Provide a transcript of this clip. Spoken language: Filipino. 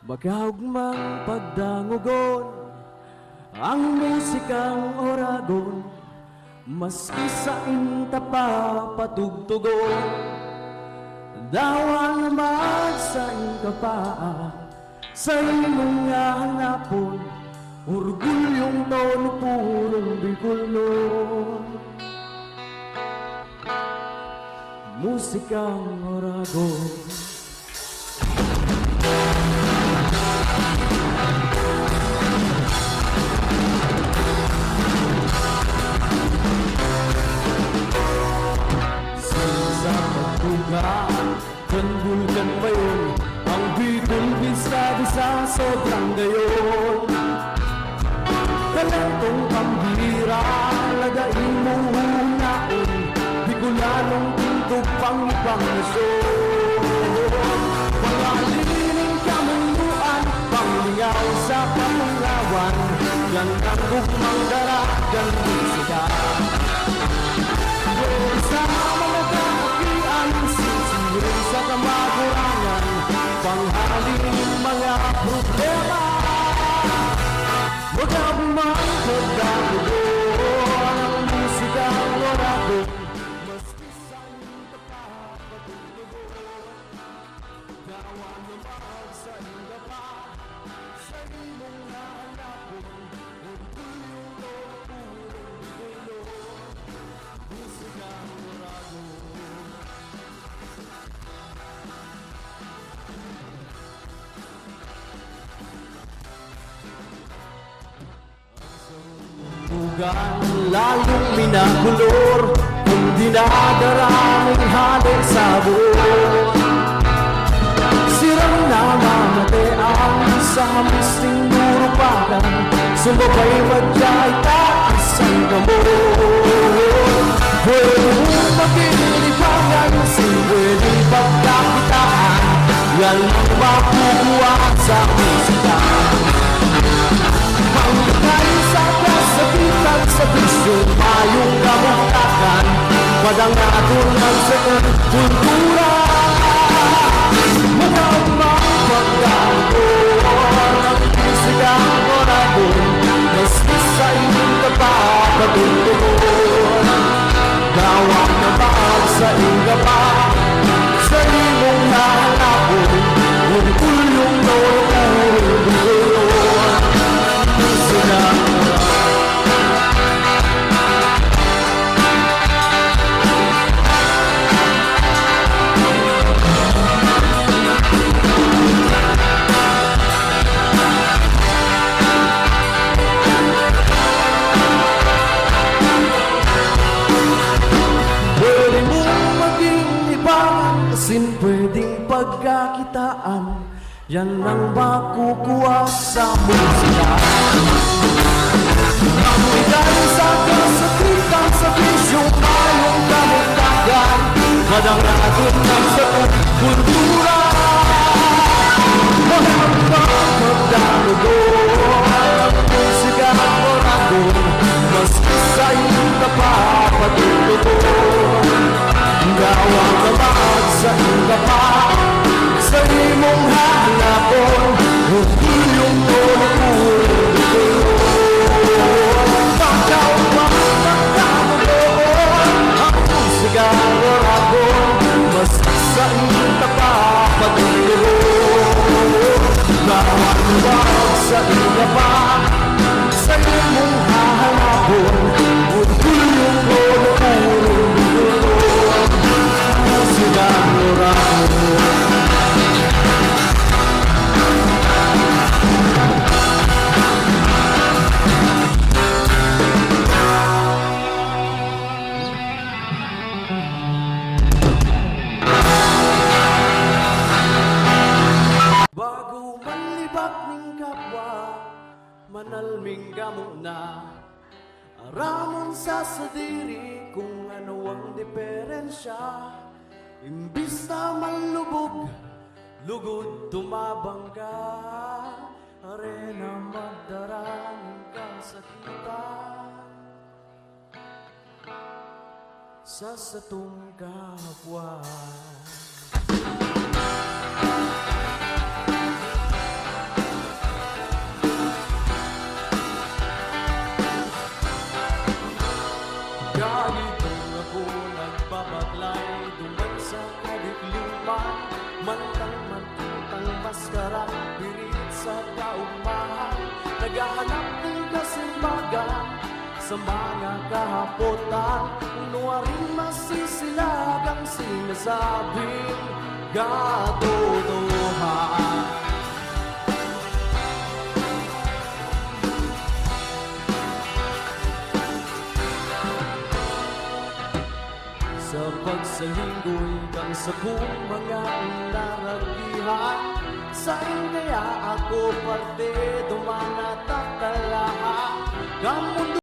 Makaugmang pagdangugon ang musikang oragon, maski sa inta pa patugtugon. Dawan magsaing ka pa sa imong nga hanapon, orgulyong tono purong Bicolnon. Musikang oragon. Kanbulkan ba yun? Ang Bicol bisa sobrang gayon. Talentong pambira, lagain mong hunaon, Bicolanong tintog pang ibang nasyon. Pangalining kamunduan, panglingaw sa pamungawan, yan ang gugmang daragang musika. Sa mga kakakian, sisirin sa kamagurangan, panghaling mga problema. Magabumang pagdamugon ang musikang oragon, maski sa inta pa patugtugon. Dawan lumag sa inta pa sa imong hanapon, orgulyong purong Bicolnon. Musikang oragon. Bugan lalong minakulor, kung dinadaraming halong sabon. Sirang namamatean sa hamisting durupakan, sumabay madyay isang gamon. Pwede mong magilipangan, pwedeng pagkakitaan, yan ang makukuha sa musika. Pangkay sa kasakitan sa bisyo, mayong kamutakan, padangaton ng sakit kultura. Magandang pagdamugon ang musikang oragon, maski sa inyong kapapatugtugon. Dawang na bag sa ingapa, sa imong nahanapon, orgulyong purong Bicolnon. Musikang pwede mong maging libangan, kasin pwedeng pagkakitaan, yan ang makukuha sa musika. Ang bigay sa kasakitan sa bisyo, mayong kamutakan, padangaton ng sakit kultura. Magandang pagdamugon ang musikang oragon, maski sa inta pa patugtugon. Dawang damag sa ingapa, sa imong hanapon, orgulyong purong Bicolnon. Pagkawang pagdamugon ang musikang oragon, maski sa inta pa patugtugon. Dawang damag sa ingapa, sa imong hanapon, orgulyong purong Bicolnon. Musikang oragon. Bago manlibak ning kapwa, manalming gamo na, aramon sa sadiri kung ano ang diferensya. Imbis na manlubog, lugod tumabang ka, arena magdaraming kasakitan. Sa satong kapwa. kalimagan sa mga kahapotan, nuwaring masisilag ang sinasabing katotohanan. Sa pagsahinggoy kang sa buong mga naragihan, saan kaya ako parte duman at tatalahan?